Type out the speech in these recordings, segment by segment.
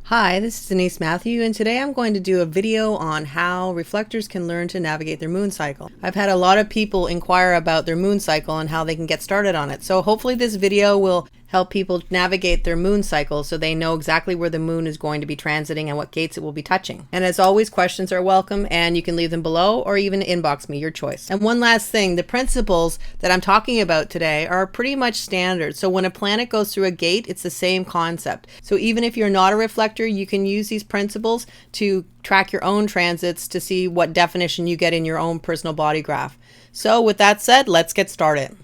Hi, this is Denise Mathew, and today I'm going to do a video on how reflectors can learn to navigate their moon cycle. I've had a lot of people inquire about their moon cycle and how they can get started on it. So hopefully this video will help people navigate their moon cycle so they know exactly where the moon is going to be transiting and what gates it will be touching. And as always, questions are welcome, and you can leave them below or even inbox me, your choice. And one last thing, the principles that I'm talking about today are pretty much standard. So when a planet goes through a gate, it's the same concept. So even if you're not a reflector, you can use these principles to track your own transits to see what definition you get in your own personal body graph. So with that said, let's get started.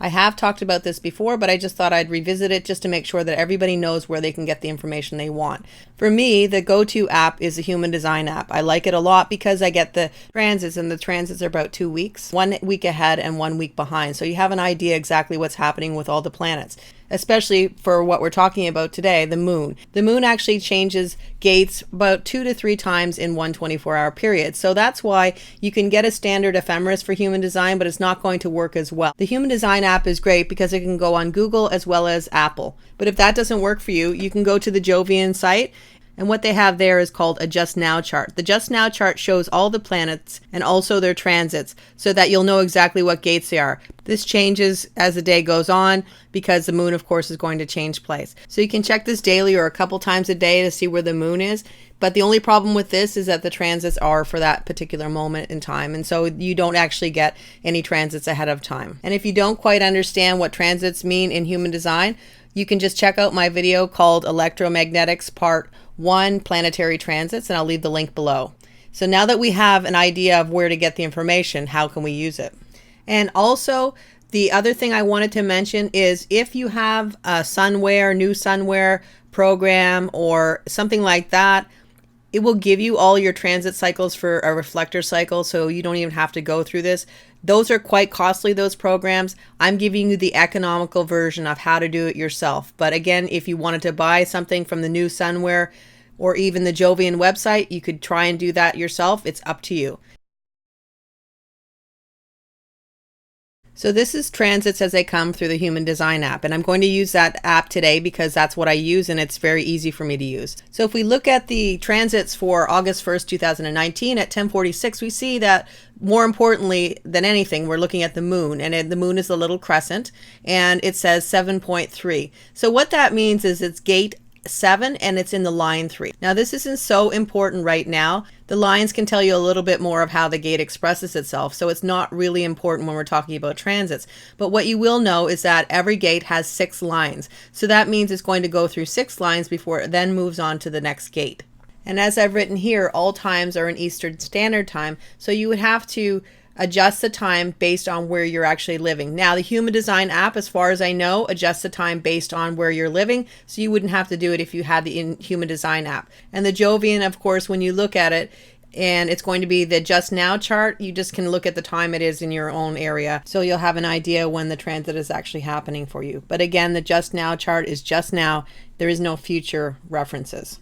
I have talked about this before, but I just thought I'd revisit it just to make sure that everybody knows where they can get the information they want. For me, the go-to app is the Human Design app. I like it a lot because I get the transits, and the transits are about 2 weeks, 1 week ahead and 1 week behind. So you have an idea exactly what's happening with all the planets, especially for what we're talking about today, the moon. The moon actually changes gates about 2 to 3 times in one 24-hour period. So that's why you can get a standard ephemeris for Human Design, but it's not going to work as well. The Human Design app is great because it can go on Google as well as Apple. But if that doesn't work for you, you can go to the Jovian site. And what they have there is called a Just Now chart. The Just Now chart shows all the planets and also their transits so that you'll know exactly what gates they are. This changes as the day goes on because the moon, of course, is going to change place. So you can check this daily or a couple times a day to see where the moon is. But the only problem with this is that the transits are for that particular moment in time. And so you don't actually get any transits ahead of time. And if you don't quite understand what transits mean in Human Design, you can just check out my video called Electromagnetics Part 1 Planetary Transits, and I'll leave the link below. So now that we have an idea of where to get the information, how can we use it? And also, the other thing I wanted to mention is if you have a Sunwear, new Sunwear program or something like that, it will give you all your transit cycles for a reflector cycle, so you don't even have to go through this. Those are quite costly, those programs. I'm giving you the economical version of how to do it yourself. But again, if you wanted to buy something from the new Sunwear or even the Jovian website, you could try and do that yourself. It's up to you. So this is transits as they come through the Human Design app, and I'm going to use that app today because that's what I use and it's very easy for me to use. So if we look at the transits for August 1st, 2019 at 10:46, we see that more importantly than anything, we're looking at the moon, and the moon is a little crescent and it says 7.3. So what that means is it's gate 7 and it's in the line 3. Now this isn't so important right now. The lines can tell you a little bit more of how the gate expresses itself, so it's not really important when we're talking about transits. But what you will know is that every gate has 6 lines. So that means it's going to go through 6 lines before it then moves on to the next gate. And as I've written here, all times are in Eastern Standard Time, so you would have to adjust the time based on where you're actually living. Now, the Human Design app, as far as I know, adjusts the time based on where you're living, so you wouldn't have to do it if you had the Human Design app. And the Jovian, of course, when you look at it, and it's going to be the Just Now chart, you just can look at the time it is in your own area, so you'll have an idea when the transit is actually happening for you. But again, the Just Now chart is just now. There is no future references.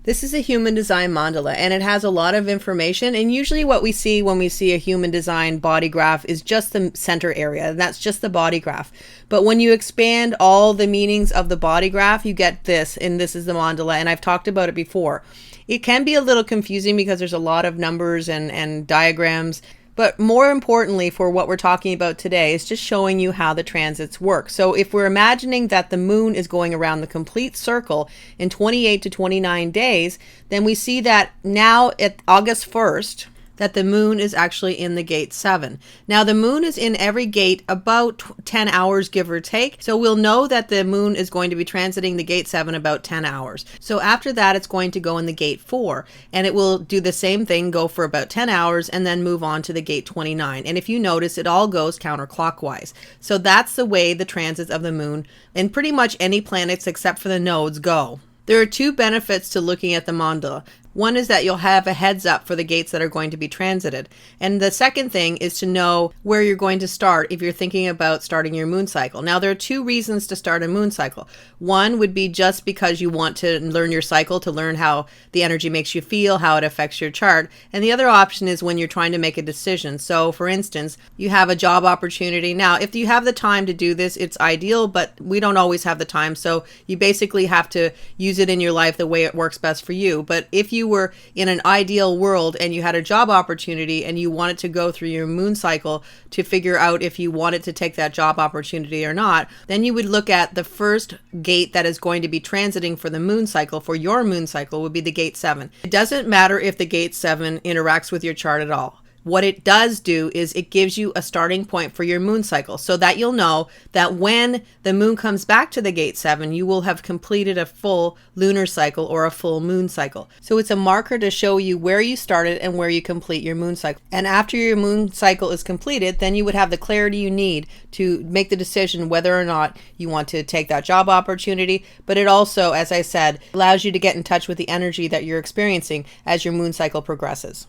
This is a Human Design mandala, and it has a lot of information, and usually what we see when we see a Human Design body graph is just the center area, and that's just the body graph. But when you expand all the meanings of the body graph, you get this, and this is the mandala, and I've talked about it before. It can be a little confusing because there's a lot of numbers and diagrams. But more importantly for what we're talking about today is just showing you how the transits work. So if we're imagining that the moon is going around the complete circle in 28 to 29 days, then we see that now at August 1st, that the moon is actually in the gate 7. Now the moon is in every gate about 10 hours, give or take. So we'll know that the moon is going to be transiting the gate 7 about 10 hours. So after that, it's going to go in the gate 4, and it will do the same thing, go for about 10 hours, and then move on to the gate 29. And if you notice, it all goes counterclockwise. So that's the way the transits of the moon and pretty much any planets except for the nodes go. There are 2 benefits to looking at the mandala. One is that you'll have a heads up for the gates that are going to be transited. And the second thing is to know where you're going to start if you're thinking about starting your moon cycle. Now, there are two reasons to start a moon cycle. One would be just because you want to learn your cycle, to learn how the energy makes you feel, how it affects your chart. And the other option is when you're trying to make a decision. So, for instance, you have a job opportunity. Now, if you have the time to do this, it's ideal, but we don't always have the time. So you basically have to use it in your life the way it works best for you. But if you were in an ideal world and you had a job opportunity and you wanted to go through your moon cycle to figure out if you wanted to take that job opportunity or not, then you would look at the first gate that is going to be transiting for the moon cycle, for your moon cycle, would be the gate 7. It doesn't matter if the gate 7 interacts with your chart at all. What it does do is it gives you a starting point for your moon cycle, so that you'll know that when the moon comes back to the gate 7, you will have completed a full lunar cycle or a full moon cycle. So it's a marker to show you where you started and where you complete your moon cycle. And after your moon cycle is completed, then you would have the clarity you need to make the decision whether or not you want to take that job opportunity. But it also, as I said, allows you to get in touch with the energy that you're experiencing as your moon cycle progresses.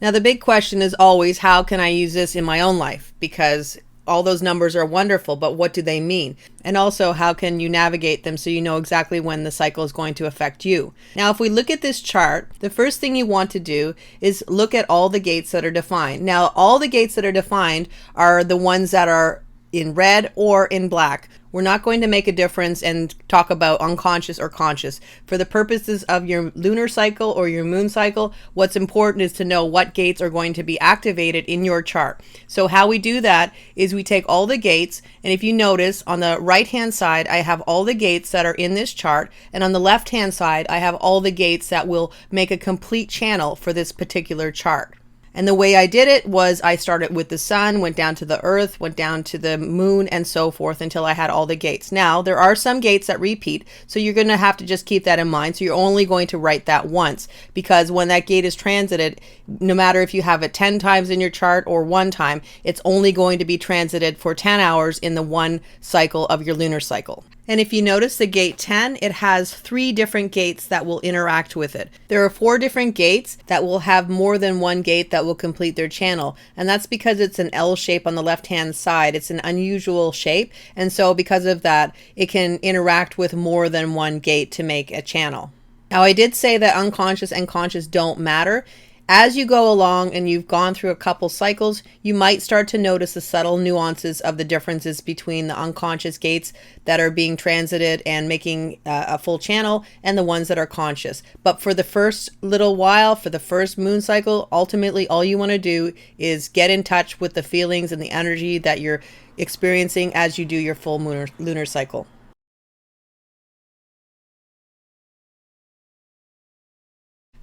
Now, the big question is always, how can I use this in my own life? Because all those numbers are wonderful, but what do they mean? And also, how can you navigate them so you know exactly when the cycle is going to affect you? Now, if we look at this chart, the first thing you want to do is look at all the gates that are defined. Now, all the gates that are defined are the ones that are in red or in black. We're not going to make a difference and talk about unconscious or conscious. For the purposes of your lunar cycle or your moon cycle, what's important is to know what gates are going to be activated in your chart. So how we do that is we take all the gates, and if you notice on the right hand side, I have all the gates that are in this chart, and on the left hand side, I have all the gates that will make a complete channel for this particular chart. And the way I did it was I started with the sun, went down to the earth, went down to the moon, and so forth until I had all the gates. Now, there are some gates that repeat, so you're going to have to just keep that in mind. So you're only going to write that once, because when that gate is transited, no matter if you have it 10 times in your chart or one time, it's only going to be transited for 10 hours in the one cycle of your lunar cycle. And if you notice the gate 10, it has 3 different gates that will interact with it. There are 4 different gates that will have more than one gate that will complete their channel. And that's because it's an L shape on the left-hand side. It's an unusual shape. And so because of that, it can interact with more than one gate to make a channel. Now, I did say that unconscious and conscious don't matter. As you go along and you've gone through a couple cycles, you might start to notice the subtle nuances of the differences between the unconscious gates that are being transited and making a full channel and the ones that are conscious. But for the first little while, for the first moon cycle, ultimately all you want to do is get in touch with the feelings and the energy that you're experiencing as you do your full lunar cycle.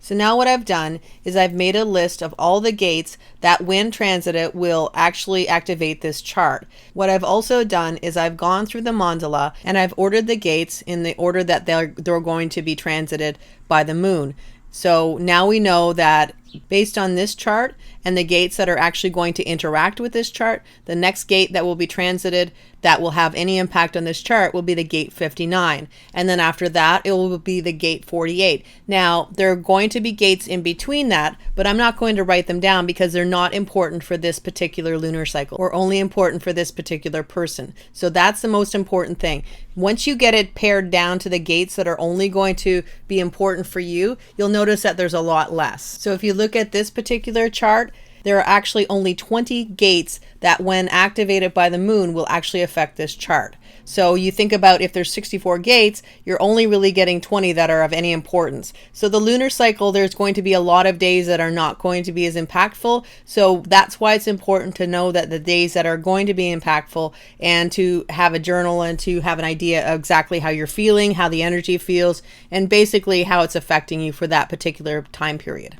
So now what I've done is I've made a list of all the gates that when transited will actually activate this chart. What I've also done is I've gone through the mandala and I've ordered the gates in the order that they're going to be transited by the moon. So now we know that based on this chart and the gates that are actually going to interact with this chart, the next gate that will be transited that will have any impact on this chart will be the gate 59. And then after that, it will be the gate 48. Now, there are going to be gates in between that, but I'm not going to write them down because they're not important for this particular lunar cycle or only important for this particular person. So that's the most important thing. Once you get it pared down to the gates that are only going to be important for you, you'll notice that there's a lot less. So if you look at this particular chart, there are actually only 20 gates that when activated by the moon will actually affect this chart. So you think about if there's 64 gates, you're only really getting 20 that are of any importance. So the lunar cycle, there's going to be a lot of days that are not going to be as impactful. So that's why it's important to know that the days that are going to be impactful and to have a journal and to have an idea of exactly how you're feeling, how the energy feels, and basically how it's affecting you for that particular time period.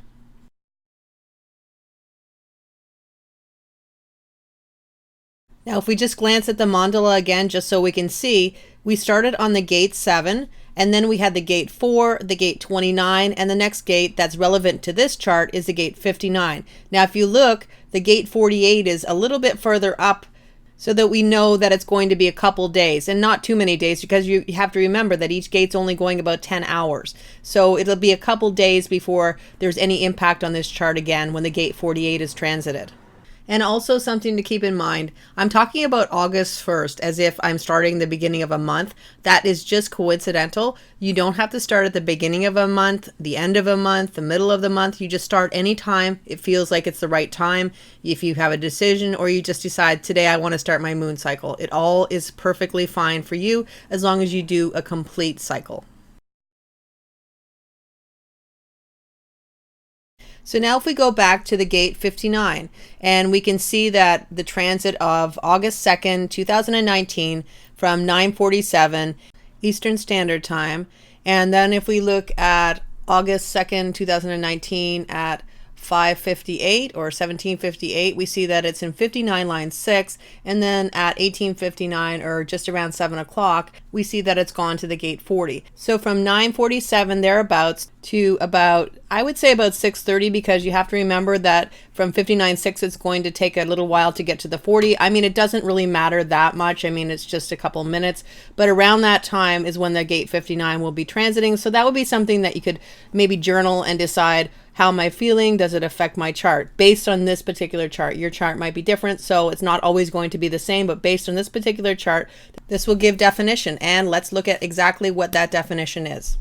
Now, if we just glance at the mandala again, just so we can see, we started on the gate 7, and then we had the gate 4, the gate 29, and the next gate that's relevant to this chart is the gate 59. Now, if you look, the gate 48 is a little bit further up, so that we know that it's going to be a couple days and not too many days, because you have to remember that each gate's only going about 10 hours. So it'll be a couple days before there's any impact on this chart again when the gate 48 is transited. And also something to keep in mind, I'm talking about August 1st as if I'm starting the beginning of a month. That is just coincidental. You don't have to start at the beginning of a month, the end of a month, the middle of the month. You just start anytime it feels like it's the right time. If you have a decision or you just decide today I want to start my moon cycle, it all is perfectly fine for you as long as you do a complete cycle. So now if we go back to the gate 59, and we can see that the transit of August 2nd, 2019 from 9:47 Eastern Standard Time, and then if we look at August 2nd, 2019 at 5:58 or 17:58, we see that it's in 59 line 6, and then at 18:59 or just around 7 o'clock, we see that it's gone to the gate 40. So from 9:47 thereabouts to about, I would say about 6:30, because you have to remember that from 59.6 it's going to take a little while to get to the 40. I mean, it doesn't really matter that much. I mean, it's just a couple minutes, but around that time is when the gate 59 will be transiting. So that would be something that you could maybe journal and decide, how am I feeling? Does it affect my chart? Based on this particular chart, your chart might be different, so it's not always going to be the same, but based on this particular chart, this will give definition. And let's look at exactly what that definition is.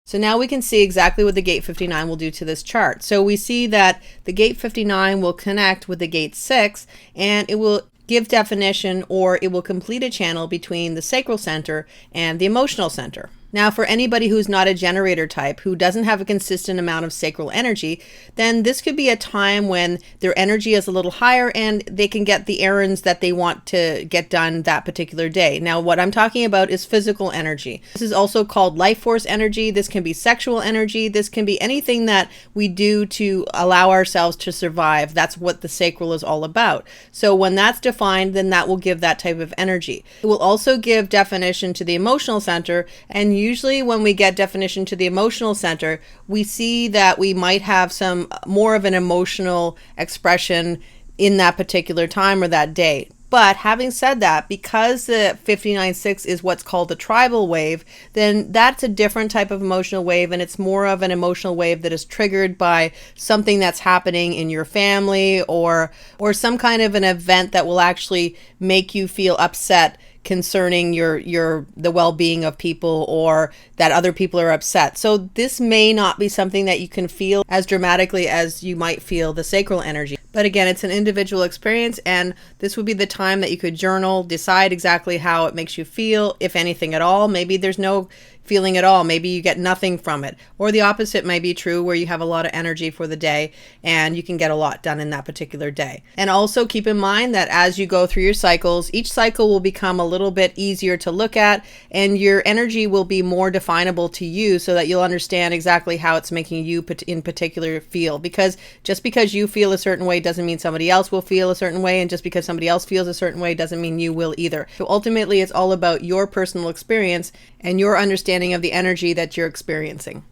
So now we can see exactly what the gate 59 will do to this chart. So we see that the gate 59 will connect with the gate 6, and it will give definition, or it will complete a channel between the sacral center and the emotional center. Now, for anybody who's not a generator type, who doesn't have a consistent amount of sacral energy, then this could be a time when their energy is a little higher and they can get the errands that they want to get done that particular day. Now, what I'm talking about is physical energy. This is also called life force energy. This can be sexual energy. This can be anything that we do to allow ourselves to survive. That's what the sacral is all about. So when that's defined, then that will give that type of energy. It will also give definition to the emotional center, and usually when we get definition to the emotional center, we see that we might have some more of an emotional expression in that particular time or that day. But having said that, because the 59.6 is what's called the tribal wave, then that's a different type of emotional wave, and it's more of an emotional wave that is triggered by something that's happening in your family, or some kind of an event that will actually make you feel upset concerning the well-being of people, or that other people are upset. So this may not be something that you can feel as dramatically as you might feel the sacral energy. But again, it's an individual experience, and this would be the time that you could journal, decide exactly how it makes you feel, if anything at all. Maybe there's no feeling at all. Maybe you get nothing from it. Or the opposite may be true, where you have a lot of energy for the day and you can get a lot done in that particular day. And also keep in mind that as you go through your cycles, each cycle will become a little bit easier to look at, and your energy will be more definable to you, so that you'll understand exactly how it's making you in particular feel. Because just because you feel a certain way doesn't mean somebody else will feel a certain way, and just because somebody else feels a certain way doesn't mean you will either. So ultimately, it's all about your personal experience and your understanding of the energy that you're experiencing.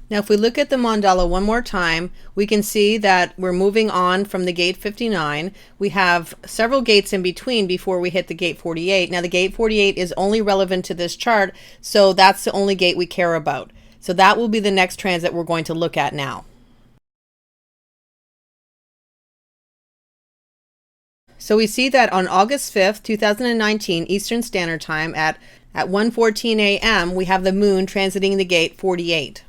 Now, if we look at the mandala one more time, we can see that we're moving on from the gate 59. We have several gates in between before we hit the gate 48. Now, the gate 48 is only relevant to this chart, so that's the only gate we care about. So that will be the next transit we're going to look at now. So we see that on August 5th, 2019, Eastern Standard Time at 1:14 a.m., we have the moon transiting the gate 48.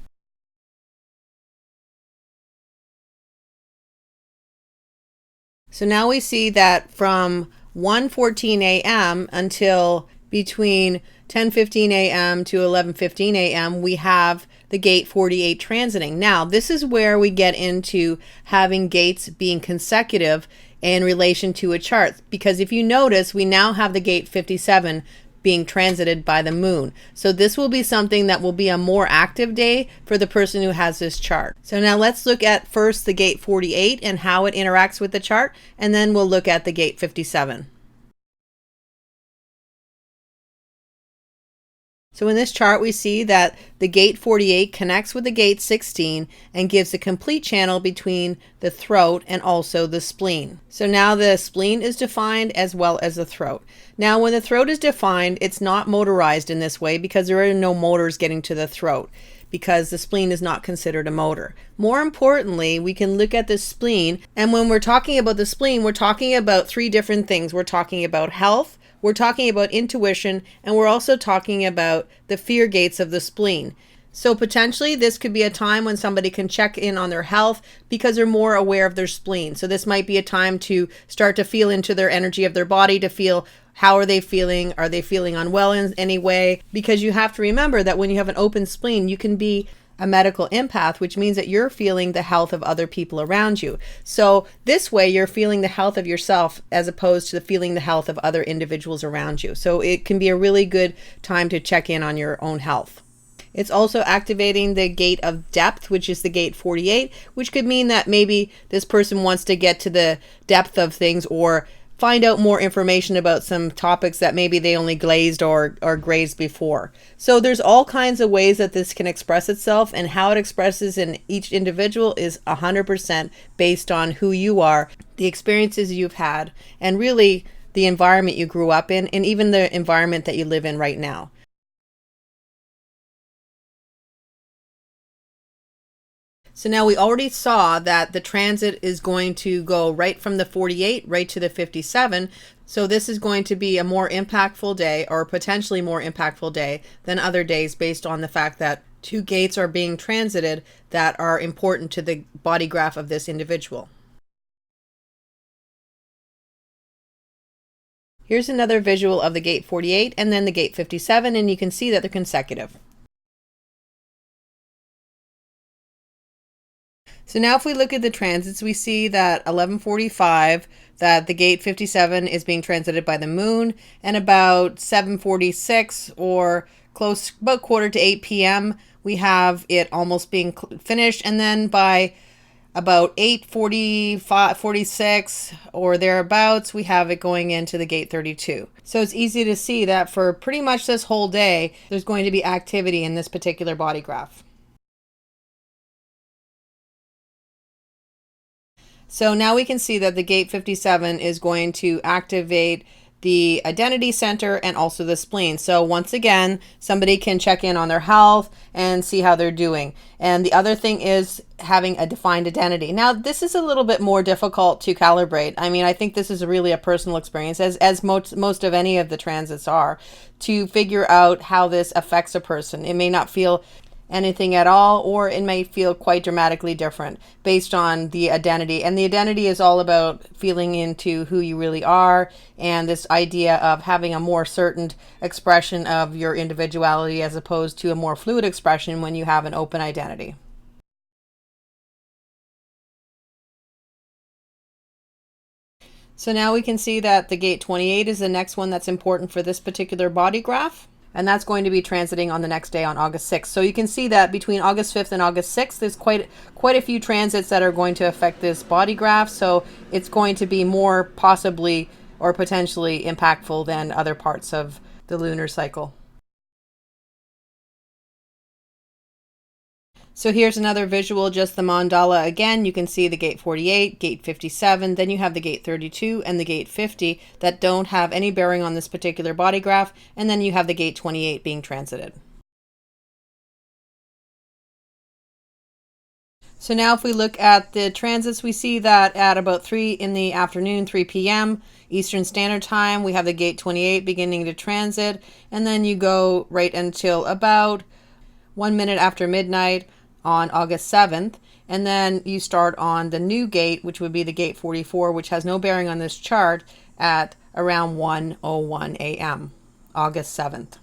So now we see that from 1:14 a.m. until between 10:15 a.m. to 11:15 a.m., we have the gate 48 transiting. Now, this is where we get into having gates being consecutive in relation to a chart, because if you notice, we now have the gate 57 being transited by the moon. So this will be something that will be a more active day for the person who has this chart. So now let's look at first the gate 48 and how it interacts with the chart, and then we'll look at the gate 57. So in this chart, we see that the gate 48 connects with the gate 16 and gives a complete channel between the throat and also the spleen. So now the spleen is defined as well as the throat. Now when the throat is defined, it's not motorized in this way because there are no motors getting to the throat, because the spleen is not considered a motor. More importantly, we can look at the spleen, and when we're talking about the spleen, we're talking about three different things. We're talking about health, we're talking about intuition, and we're also talking about the fear gates of the spleen. So potentially this could be a time when somebody can check in on their health because they're more aware of their spleen. So this might be a time to start to feel into their energy of their body, to feel how are they feeling? Are they feeling unwell in any way? Because you have to remember that when you have an open spleen, you can be a medical empath, which means that you're feeling the health of other people around you. So this way you're feeling the health of yourself as opposed to feeling the health of other individuals around you. So it can be a really good time to check in on your own health. It's also activating the gate of depth, which is the gate 48, which could mean that maybe this person wants to get to the depth of things or find out more information about some topics that maybe they only glazed or grazed before. So there's all kinds of ways that this can express itself, and how it expresses in each individual is 100% based on who you are, the experiences you've had, and really the environment you grew up in, and even the environment that you live in right now. So now we already saw that the transit is going to go right from the 48 right to the 57. So this is going to be a more impactful day, or potentially more impactful day than other days, based on the fact that two gates are being transited that are important to the body graph of this individual. Here's another visual of the gate 48 and then the gate 57, and you can see that they're consecutive. So now if we look at the transits, we see that 11:45, that the gate 57 is being transited by the moon, and about 7:46 or close, about 7:45 p.m., we have it almost being finished, and then by about 8:45, 46 or thereabouts, we have it going into the gate 32. So it's easy to see that for pretty much this whole day, there's going to be activity in this particular body graph. So now we can see that the gate 57 is going to activate the identity center and also the spleen. So once again, somebody can check in on their health and see how they're doing. And the other thing is having a defined identity. Now, this is a little bit more difficult to calibrate. I mean, I think this is really a personal experience, as most of any of the transits are, to figure out how this affects a person. It may not feel anything at all, or it may feel quite dramatically different based on the identity. And the identity is all about feeling into who you really are, and this idea of having a more certain expression of your individuality as opposed to a more fluid expression when you have an open identity. So now we can see that the gate 28 is the next one that's important for this particular body graph. And that's going to be transiting on the next day, on August 6th. So you can see that between August 5th and August 6th, there's quite a few transits that are going to affect this body graph. So it's going to be more possibly or potentially impactful than other parts of the lunar cycle. So here's another visual, just the mandala again. You can see the gate 48, gate 57, then you have the gate 32 and the gate 50 that don't have any bearing on this particular body graph, and then you have the gate 28 being transited. So now if we look at the transits, we see that at about 3 in the afternoon, 3 p.m. Eastern Standard Time, we have the gate 28 beginning to transit, and then you go right until about 1 minute after midnight on August 7th, and then you start on the new gate, which would be the gate 44, which has no bearing on this chart, at around 1:01 a.m. August 7th.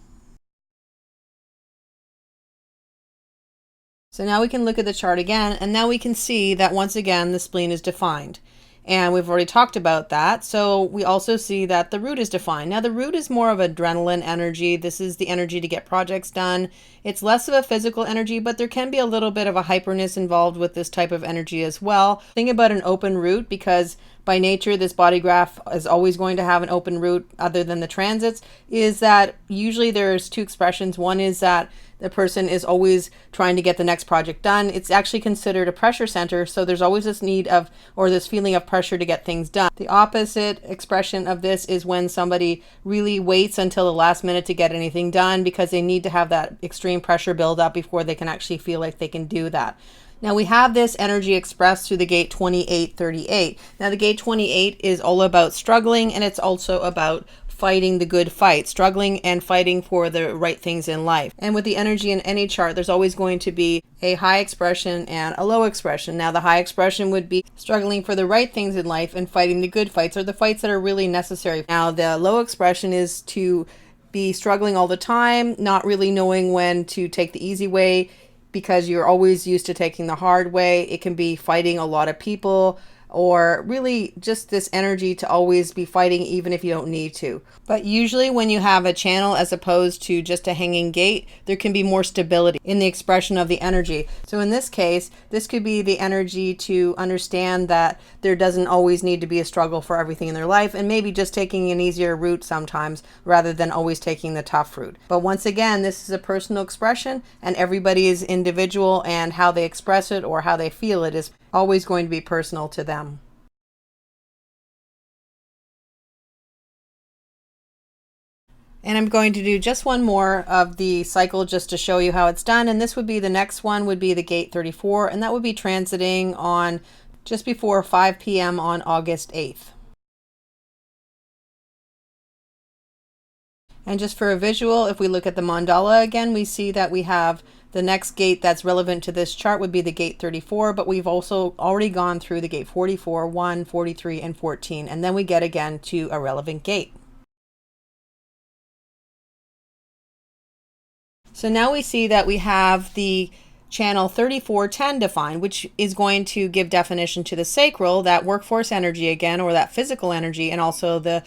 So now we can look at the chart again, and now we can see that once again the spleen is defined. And we've already talked about that. So we also see that the root is defined. Now the root is more of adrenaline energy. This is the energy to get projects done. It's less of a physical energy, but there can be a little bit of a hyperness involved with this type of energy as well. Think about an open root, because by nature, this body graph is always going to have an open root other than the transits, is that usually there's two expressions. One is that the person is always trying to get the next project done. It's actually considered a pressure center, so there's always this need of, or this feeling of pressure to get things done. The opposite expression of this is when somebody really waits until the last minute to get anything done because they need to have that extreme pressure build up before they can actually feel like they can do that. Now we have this energy expressed through the gate 2838. Now the gate 28 is all about struggling, and it's also about fighting the good fight, struggling and fighting for the right things in life. And with the energy in any chart, there's always going to be a high expression and a low expression. Now the high expression would be struggling for the right things in life and fighting the good fights, or the fights that are really necessary. Now the low expression is to be struggling all the time, not really knowing when to take the easy way because you're always used to taking the hard way. It can be fighting a lot of people, or really just this energy to always be fighting even if you don't need to. But usually when you have a channel as opposed to just a hanging gate, there can be more stability in the expression of the energy. So in this case, this could be the energy to understand that there doesn't always need to be a struggle for everything in their life, and maybe just taking an easier route sometimes rather than always taking the tough route. But once again, this is a personal expression, and everybody is individual, and how they express it or how they feel it is always going to be personal to them. And I'm going to do just one more of the cycle just to show you how it's done. And this would be, the next one would be the gate 34, and that would be transiting on just before 5 p.m. on August 8th. And just for a visual, if we look at the mandala again, we see that we have the next gate that's relevant to this chart would be the gate 34, but we've also already gone through the gate 44, 1, 43, and 14, and then we get again to a relevant gate. So now we see that we have the channel 3410 defined, which is going to give definition to the sacral, that workforce energy again, or that physical energy, and also the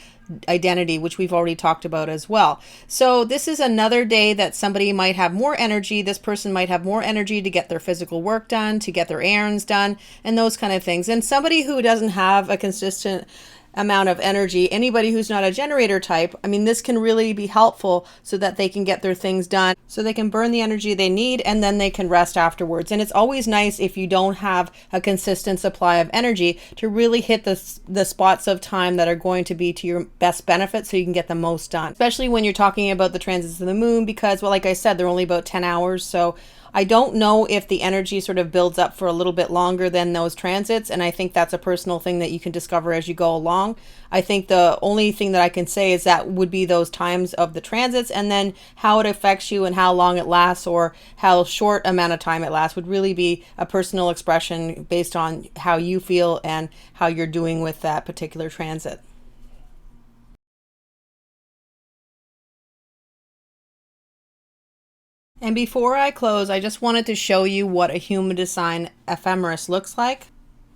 identity, which we've already talked about as well. So this is another day that somebody might have more energy. This person might have more energy to get their physical work done, to get their errands done, and those kind of things. And somebody who doesn't have a consistent amount of energy, anybody who's not a generator type, I mean, this can really be helpful so that they can get their things done, so they can burn the energy they need, and then they can rest afterwards. And it's always nice, if you don't have a consistent supply of energy, to really hit the spots of time that are going to be to your best benefit so you can get the most done, especially when you're talking about the transits of the moon, because, well, like I said, they're only about 10 hours. So I don't know if the energy sort of builds up for a little bit longer than those transits, and I think that's a personal thing that you can discover as you go along. I think the only thing that I can say is that would be those times of the transits, and then how it affects you and how long it lasts, or how short amount of time it lasts, would really be a personal expression based on how you feel and how you're doing with that particular transit. And before I close, I just wanted to show you what a human design ephemeris looks like.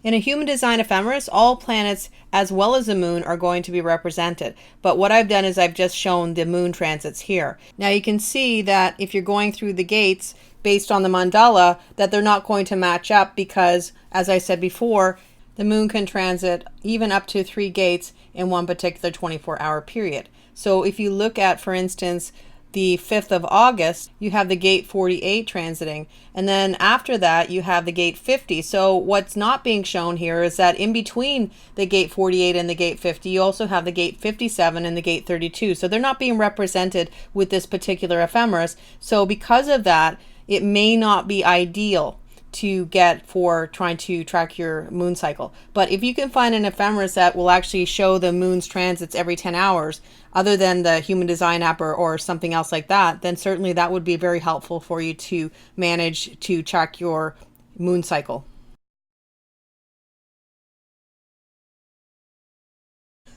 In a human design ephemeris, all planets as well as the moon are going to be represented. But what I've done is I've just shown the moon transits here. Now you can see that if you're going through the gates based on the mandala, that they're not going to match up because, as I said before, the moon can transit even up to 3 gates in one particular 24-hour period. So if you look at, for instance, the 5th of August, you have the gate 48 transiting, and then after that you have the gate 50. So what's not being shown here is that in between the gate 48 and the gate 50, you also have the gate 57 and the gate 32. So they're not being represented with this particular ephemeris. So because of that, it may not be ideal to get for trying to track your moon cycle. But if you can find an ephemeris that will actually show the moon's transits every 10 hours, other than the human design app or something else like that, then certainly that would be very helpful for you to manage to track your moon cycle.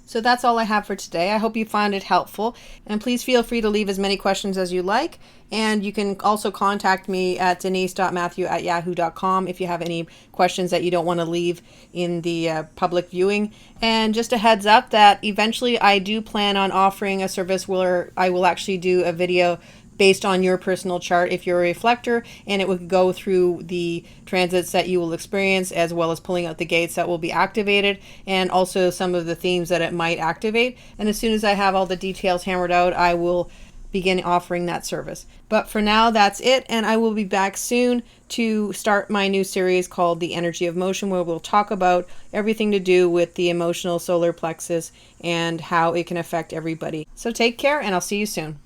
So that's all I have for today. I hope you found it helpful, and please feel free to leave as many questions as you like. And you can also contact me at denise.mathew@yahoo.com if you have any questions that you don't want to leave in the public viewing. And just a heads up that eventually I do plan on offering a service where I will actually do a video based on your personal chart if you're a reflector, and it would go through the transits that you will experience, as well as pulling out the gates that will be activated, and also some of the themes that it might activate. And as soon as I have all the details hammered out, I will begin offering that service. But for now, that's it, and I will be back soon to start my new series called The Energy of Motion, where we'll talk about everything to do with the emotional solar plexus and how it can affect everybody. So take care, and I'll see you soon.